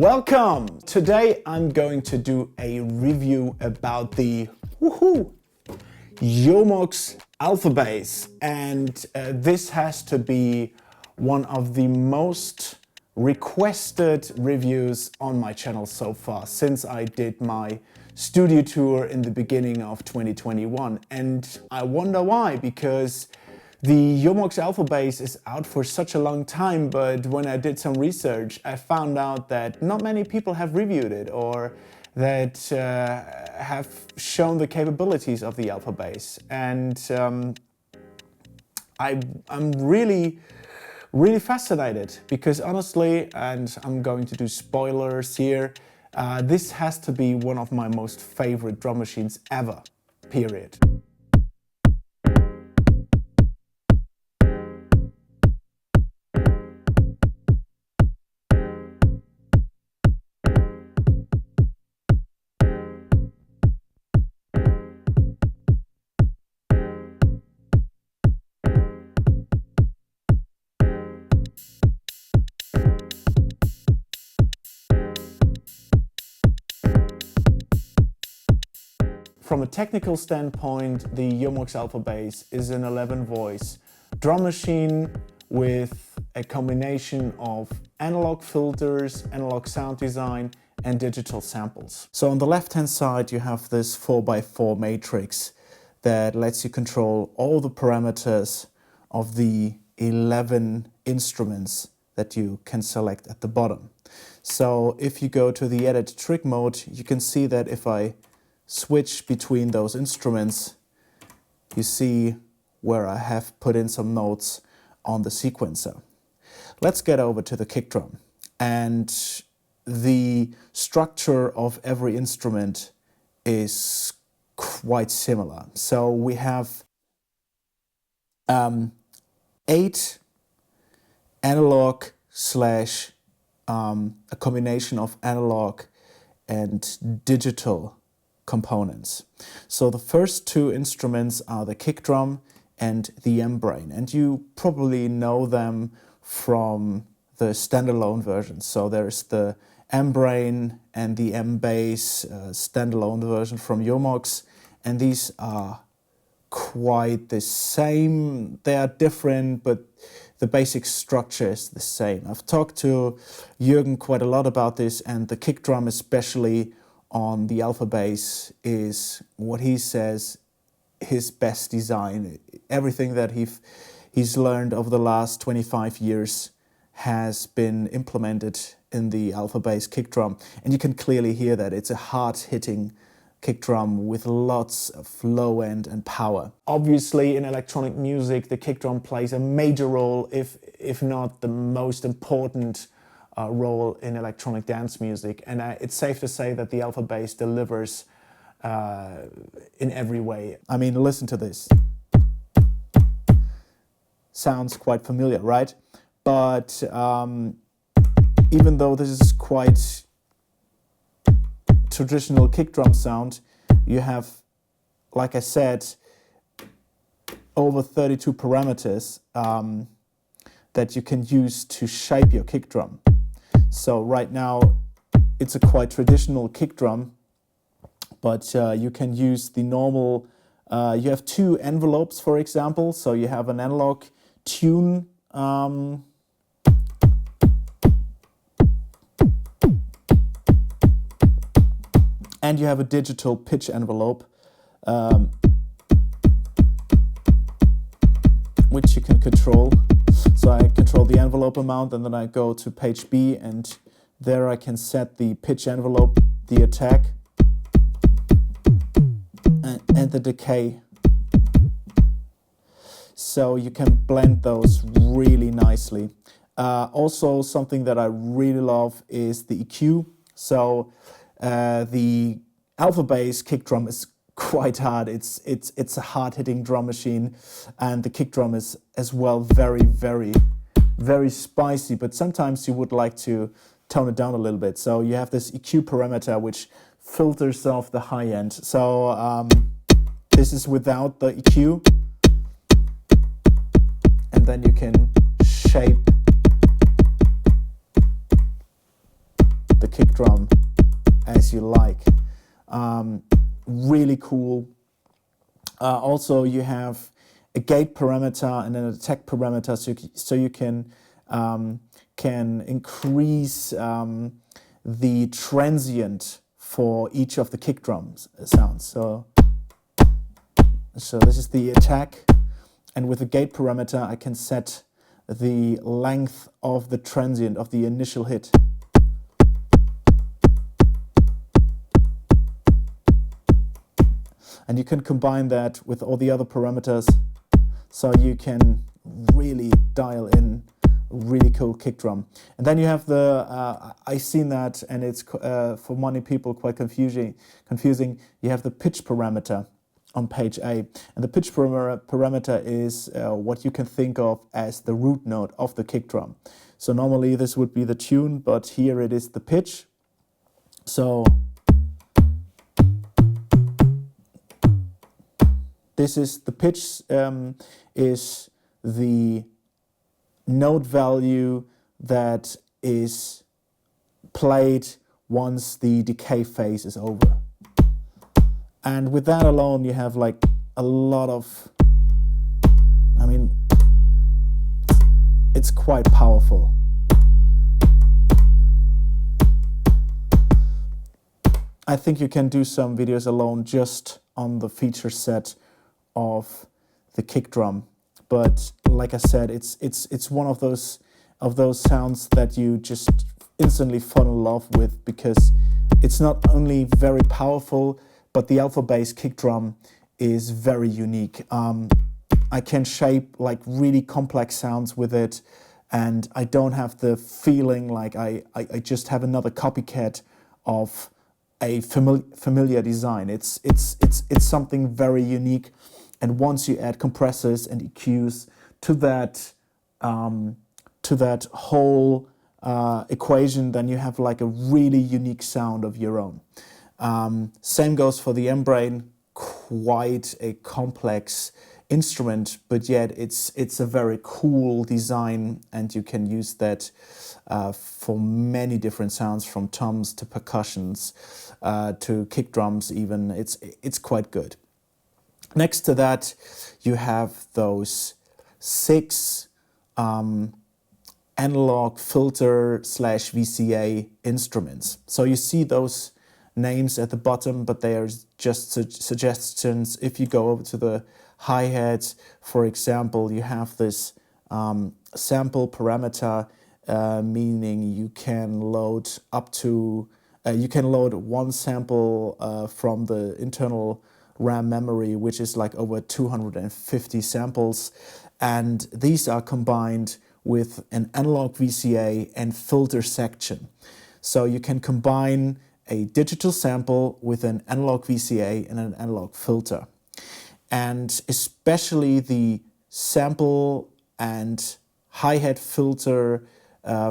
Welcome! Today I'm going to do a review about the Jomox Alpha Base, and this has to be one of the most requested reviews on my channel so far since I did my studio tour in the beginning of 2021. And I wonder why, because the Jomox Alpha Base is out for such a long time, but when I did some research, I found out that not many people have reviewed it or that have shown the capabilities of the Alpha Base. And I'm really fascinated because honestly, and I'm going to do spoilers here, this has to be one of my most favorite drum machines ever, period. From a technical standpoint, the Jomox Alpha Base is an 11-voice drum machine with a combination of analog filters, analog sound design, and digital samples. So on the left-hand side, you have this 4x4 matrix that lets you control all the parameters of the 11 instruments that you can select at the bottom. So if you go to the edit trick mode, you can see that if I switch between those instruments, you see where I have put in some notes on the sequencer. Let's get over to the kick drum. And the structure of every instrument is quite similar. So we have 8 analog slash a combination of analog and digital components. So the first 2 instruments are the Kickdrum and the MBrane, and you probably know them from the standalone versions. So there's the MBrane and the M-Bass standalone version from Jomox, and these are quite the same. They are different, but the basic structure is the same. I've talked to Jürgen quite a lot about this, and the Kickdrum especially on the Alpha Base is what he says his best design. Everything that he's learned over the last 25 years has been implemented in the Alpha Base kick drum, and you can clearly hear that it's a hard-hitting kick drum with lots of low end and power. Obviously in electronic music the kick drum plays a major role, if not the most important role in electronic dance music, and it's safe to say that the Alpha Base delivers in every way. I mean, listen to this. Sounds quite familiar, right? But even though this is quite traditional kick drum sound, you have, like I said, over 32 parameters that you can use to shape your kick drum. So right now it's a quite traditional kick drum, but you can use the normal, you have 2 envelopes, for example. So you have an analog tune and you have a digital pitch envelope, which you can control. So I control the envelope amount, and then I go to page B, and there I can set the pitch envelope, the attack, and the decay. So you can blend those really nicely. Also, something that I really love is the EQ. So the Alpha Base kick drum is quite hard. It's a hard-hitting drum machine, and the kick drum is as well very spicy, but sometimes you would like to tone it down a little bit. So you have this EQ parameter which filters off the high end. So this is without the EQ, and then you can shape the kick drum as you like. Really cool. Also, you have a gate parameter and an attack parameter, so you can increase the transient for each of the kick drum sounds. So this is the attack, and with the gate parameter I can set the length of the transient of the initial hit. And you can combine that with all the other parameters, so you can really dial in really cool kick drum. And then you have the, I've seen that, and it's for many people quite confusing. You have the pitch parameter on page A. And the pitch parameter is what you can think of as the root note of the kick drum. So normally this would be the tune, but here it is the pitch. So this is the pitch, is the note value that is played once the decay phase is over. And with that alone, you have like a lot of, I mean, it's quite powerful. I think you can do some videos alone just on the feature set of the kick drum. But like I said, it's one of those sounds that you just instantly fall in love with, because it's not only very powerful, but the Alpha Base kick drum is very unique. I can shape like really complex sounds with it, and I don't have the feeling like I just have another copycat of a familiar design. It's something very unique. And once you add compressors and EQs to that whole equation, then you have like a really unique sound of your own. Same goes for the MBrane. Quite a complex instrument, but yet it's a very cool design, and you can use that for many different sounds, from toms to percussions to kick drums even. It's quite good. Next to that, you have those 6 analog filter / VCA instruments. So you see those names at the bottom, but they are just suggestions. If you go over to the hi-hat, for example, you have this sample parameter, meaning you can load up to, you can load one sample from the internal RAM memory, which is like over 250 samples, and these are combined with an analog VCA and filter section. So you can combine a digital sample with an analog VCA and an analog filter. And especially the sample and hi-hat filter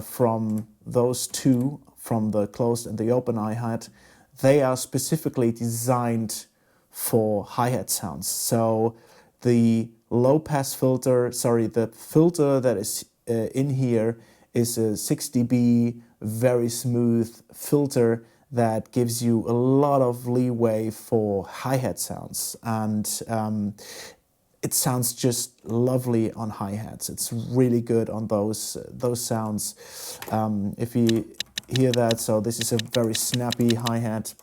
from those two, from the closed and the open hi-hat, they are specifically designed for hi-hat sounds. So the low-pass filter, the filter that is in here is a 6 dB, very smooth filter that gives you a lot of leeway for hi-hat sounds. And it sounds just lovely on hi-hats. It's really good on those sounds. If you hear that, so this is a very snappy hi-hat.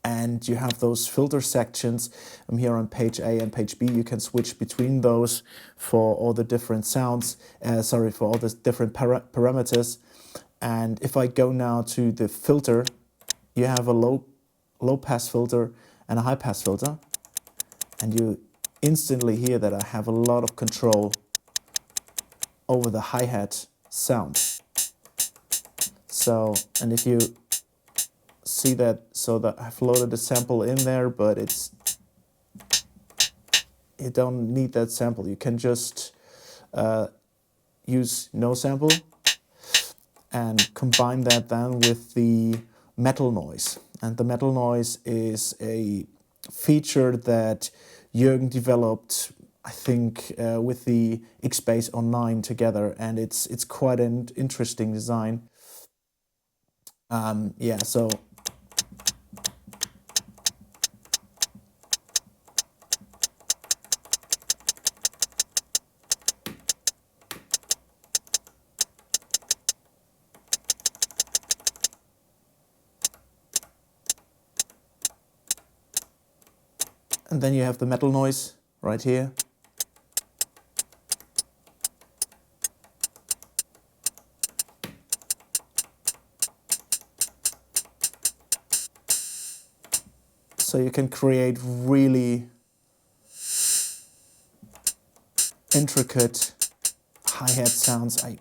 And you have those filter sections here on page A and page B. You can switch between those for all the different sounds, for all the different parameters. And if I go now to the filter, you have a low pass filter and a high pass filter. And you instantly hear that I have a lot of control over the hi-hat sound. So, and if you see that, so that I've loaded a sample in there, but you don't need that sample. You can just use no sample and combine that then with the metal noise. And the metal noise is a feature that Jürgen developed, I think, with the X-Bass 09 together, and it's quite an interesting design. Yeah, so and then you have the metal noise right here. So you can create really intricate hi-hat sounds. I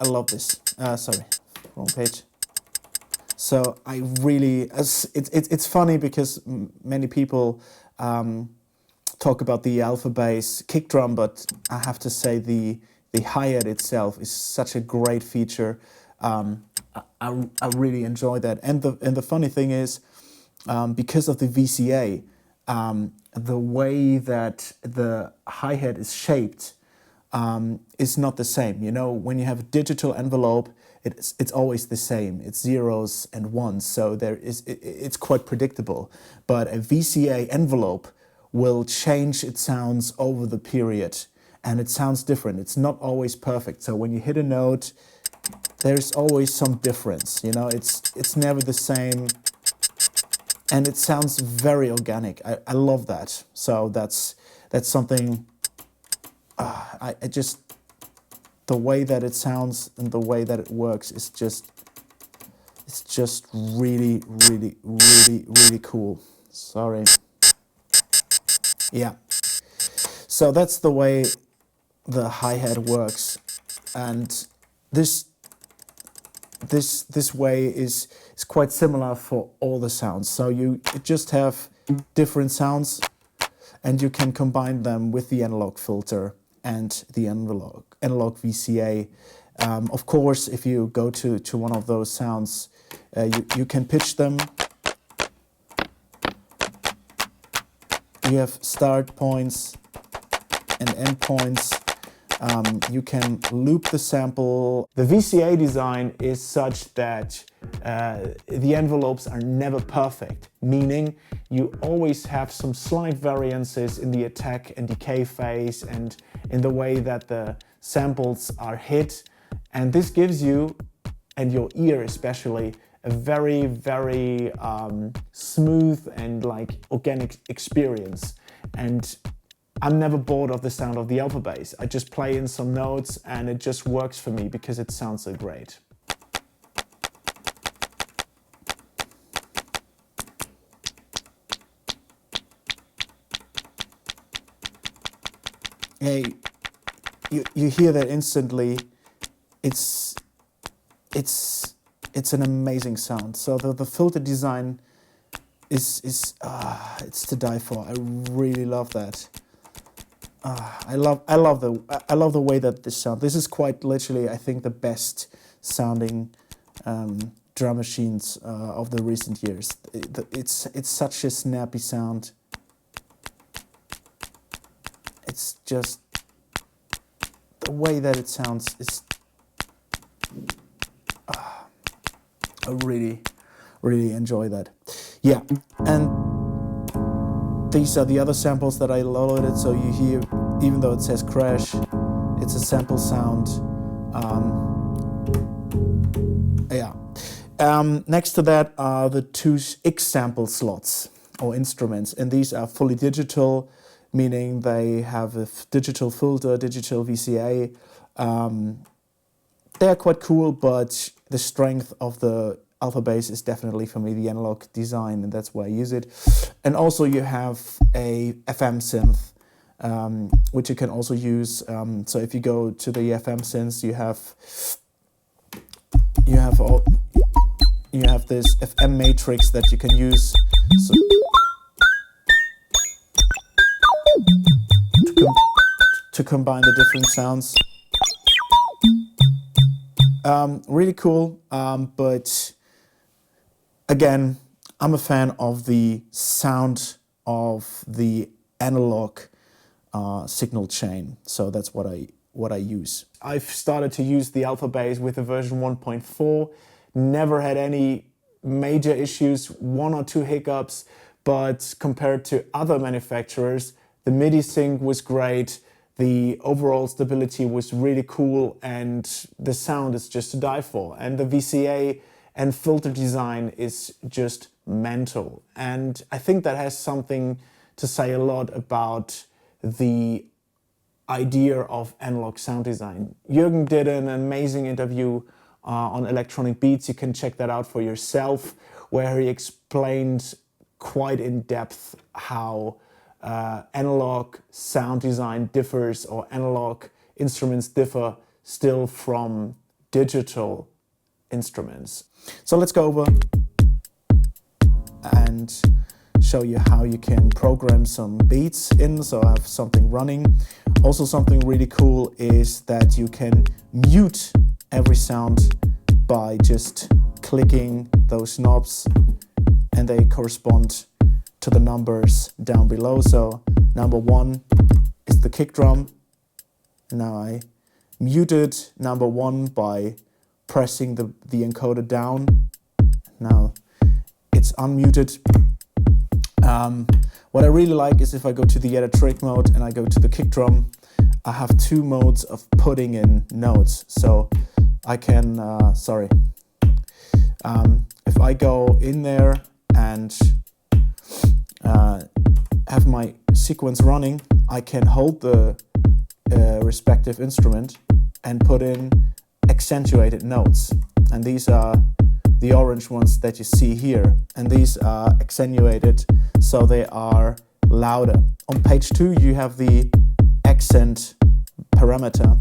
love this. Sorry, wrong page. So I really, it's funny because many people talk about the Alpha Base Kickdrum, but I have to say the hi-hat itself is such a great feature. I really enjoy that, and the funny thing is, because of the VCA, the way that the hi-hat is shaped is not the same. You know, when you have a digital envelope, it's always the same. It's zeros and ones, so it's quite predictable. But a VCA envelope will change its sounds over the period, and it sounds different. It's not always perfect. So when you hit a note, there's always some difference. You know, it's never the same, and it sounds very organic. I love that. So that's something. I just, the way that it sounds and the way that it works is just, it's just really, really, really, really cool. Sorry. Yeah. So that's the way the hi-hat works, and this way is quite similar for all the sounds. So you just have different sounds, and you can combine them with the analog filter and the analog VCA. Of course, if you go to one of those sounds, you can pitch them. You have start points and end points. You can loop the sample. The VCA design is such that the envelopes are never perfect, meaning you always have some slight variances in the attack and decay phase and in the way that the samples are hit. And this gives you, and your ear especially, a very, very smooth and like organic experience. And I'm never bored of the sound of the Alpha Base. I just play in some notes and it just works for me because it sounds so great. Hey, you hear that instantly. It's an amazing sound. So the filter design is it's to die for. I really love that. I love the way that this sounds. This is quite literally, I think, the best sounding drum machines of the recent years. It's such a snappy sound. It's just the way that it sounds is. I really, really enjoy that. Yeah, and these are the other samples that I loaded. So you hear, even though it says crash, it's a sample sound. Yeah. Next to that are the two X sample slots or instruments, and these are fully digital, meaning they have a digital filter, digital VCA. They're quite cool, but the strength of the Alpha Base is definitely for me the analog design, and that's why I use it. And also you have a FM synth, which you can also use. So if you go to the FM synths, you have this FM matrix that you can use. So to combine the different sounds. Really cool, but again, I'm a fan of the sound of the analog signal chain, so that's what I what I use. I've started to use the Alpha Base with the version 1.4, never had any major issues, 1 or 2 hiccups, but compared to other manufacturers, the MIDI sync was great, the overall stability was really cool, and the sound is just to die for. And the VCA and filter design is just mental. And I think that has something to say a lot about the idea of analog sound design. Jürgen did an amazing interview on Electronic Beats. You can check that out for yourself, where he explained quite in depth how analog sound design differs, or analog instruments differ still from digital instruments. So let's go over and show you how you can program some beats in, so I have something running. Also, something really cool is that you can mute every sound by just clicking those knobs, and they correspond to the numbers down below. So number 1 is the kick drum. Now I muted number 1 by pressing the encoder down. Now it's unmuted. What I really like is if I go to the edit track mode and I go to the kick drum, I have 2 modes of putting in notes. So I can, if I go in there and have my sequence running, I can hold the respective instrument and put in accentuated notes. And these are the orange ones that you see here. And these are accentuated, so they are louder. On page 2, you have the accent parameter,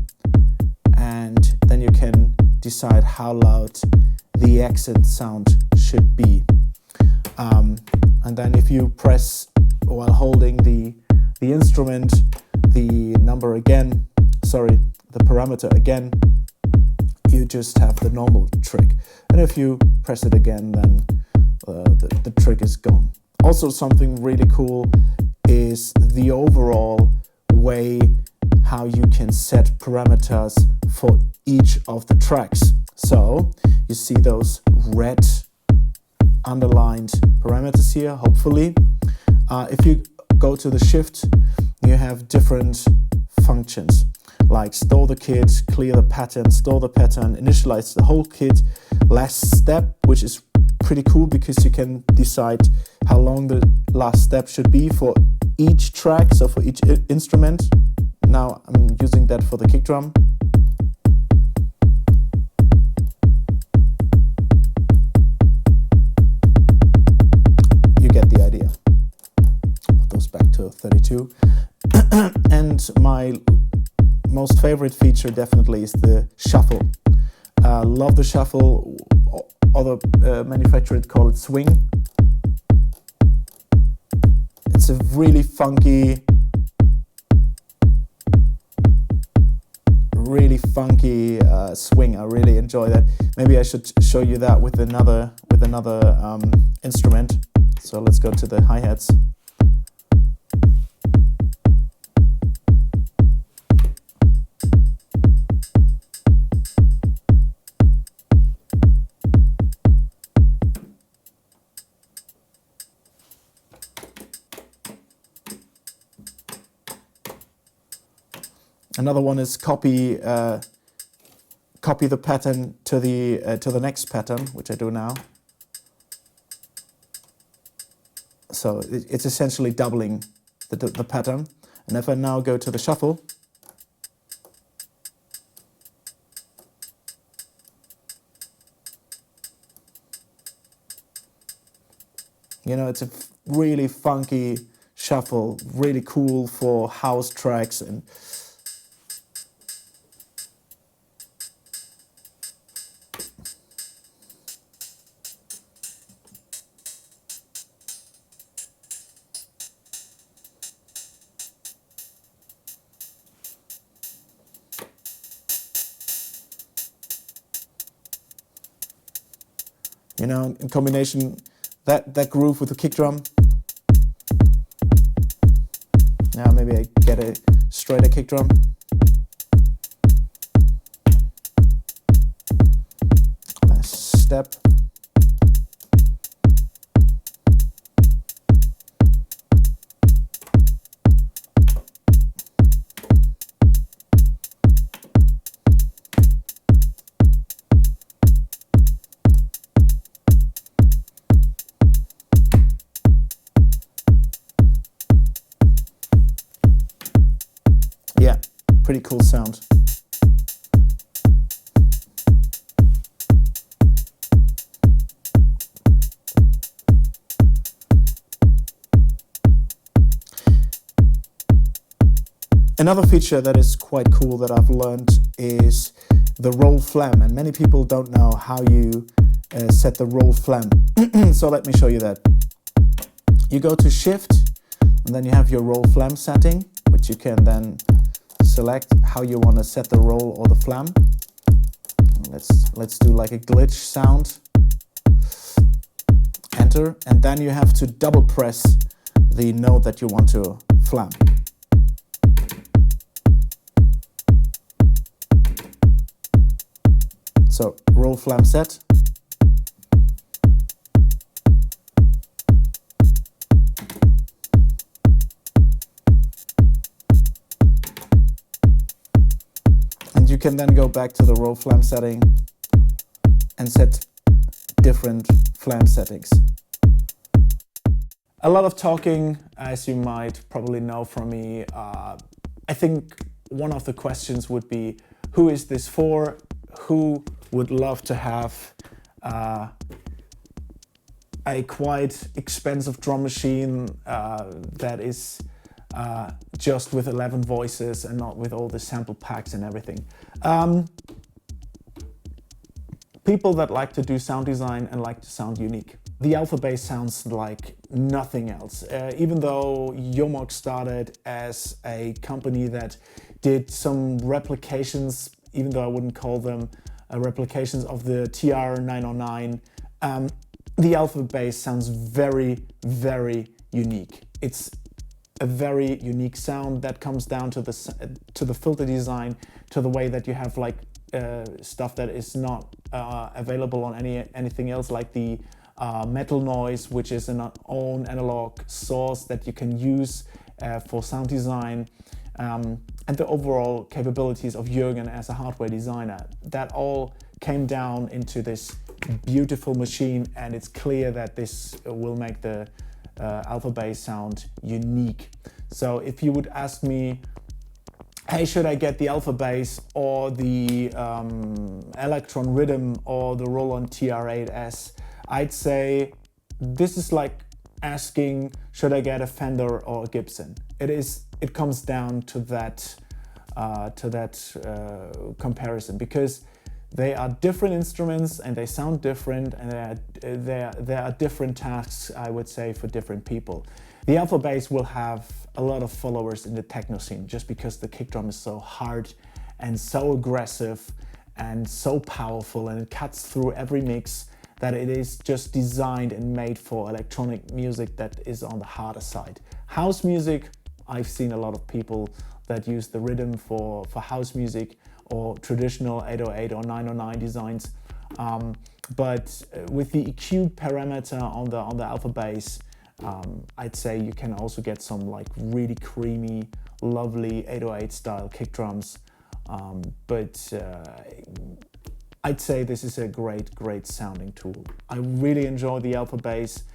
and then you can decide how loud the accent sound should be. And then if you press while holding the instrument, the parameter again, you just have the normal trick. And if you press it again, then the trick is gone. Also, something really cool is the overall way how you can set parameters for each of the tracks. So you see those red underlined parameters here, hopefully. If you go to the shift, you have different functions like store the kit, clear the pattern, store the pattern, initialize the whole kit, last step, which is pretty cool because you can decide how long the last step should be for each track, so for each instrument. Now I'm using that for the kick drum. You get the idea. Put those back to 32. And my most favorite feature definitely is the shuffle. Love the shuffle. Other manufacturers call it swing. It's a really funky swing. I really enjoy that. Maybe I should show you that with another instrument. So let's go to the hi-hats. Another one is copy the pattern to the next pattern, which I do now. So it's essentially doubling the pattern. And if I now go to the shuffle, you know, it's a really funky shuffle, really cool for house tracks. And you know, in combination, that groove with the kick drum. Now maybe I get a straighter kick drum. step. Yeah, pretty cool sound. Another feature that is quite cool that I've learned is the roll Flam, and many people don't know how you set the roll Flam. So let me show you that. You go to Shift, and then you have your roll Flam setting, which you can then select how you want to set the roll or the Flam. Let's do like a glitch sound. Enter, and then you have to double press the note that you want to Flam. So roll Flam set. And you can then go back to the roll Flam setting and set different Flam settings. A lot of talking, as you might probably know from me. I think one of the questions would be, who is this for? Who would love to have a quite expensive drum machine that is just with 11 voices and not with all the sample packs and everything? People that like to do sound design and like to sound unique. The Alpha Base sounds like nothing else. Even though Jomox started as a company that did some replications, even though I wouldn't call them replications of the TR-909, the Alpha Base sounds very, very unique. It's a very unique sound that comes down to the filter design, to the way that you have like stuff that is not available on anything else, like the metal Noize, which is an own analog source that you can use for sound design. And the overall capabilities of Jürgen as a hardware designer. That all came down into this beautiful machine, and it's clear that this will make the Alpha Base sound unique. So if you would ask me, hey, should I get the Alpha Base or the Electron Rhythm or the Roland TR-8S? I'd say this is like asking, should I get a Fender or a Gibson? It comes down to that comparison, because they are different instruments and they sound different, and there are different tasks, I would say, for different people. The Alpha Base will have a lot of followers in the techno scene just because the kick drum is so hard and so aggressive and so powerful, and it cuts through every mix, that it is just designed and made for electronic music that is on the harder side. House music, I've seen a lot of people that use the rhythm for house music or traditional 808 or 909 designs. But with the EQ parameter on the Alpha Base, I'd say you can also get some like really creamy, lovely 808 style kick drums. But I'd say this is a great sounding tool. I really enjoy the Alpha Base.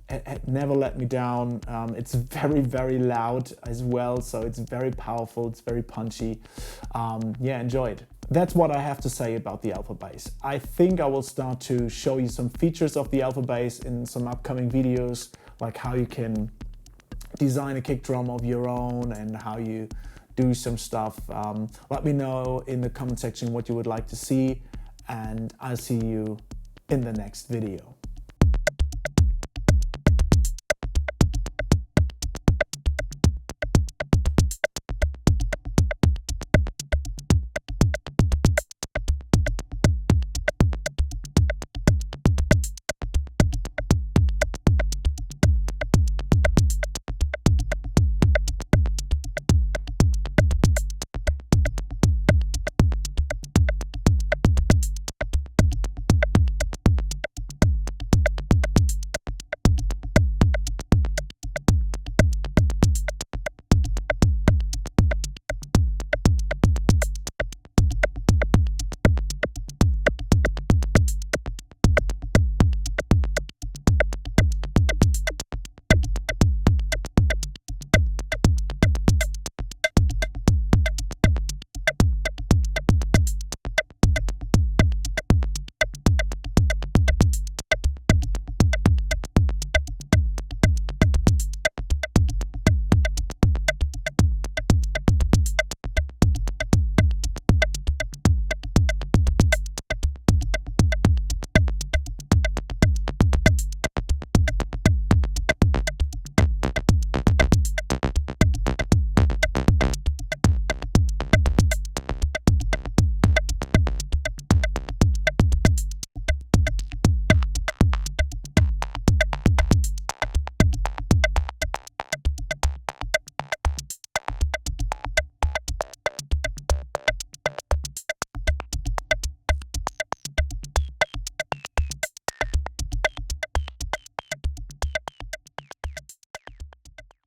It never let me down. It's very loud as well, so it's very powerful, it's very punchy. Yeah, enjoy it. That's what I have to say about the Alpha Base. I think I will start to show you some features of the Alpha Base in some upcoming videos, like how you can design a kick drum of your own and how you do some stuff. Let me know in the comment section what you would like to see, and I'll see you in the next video.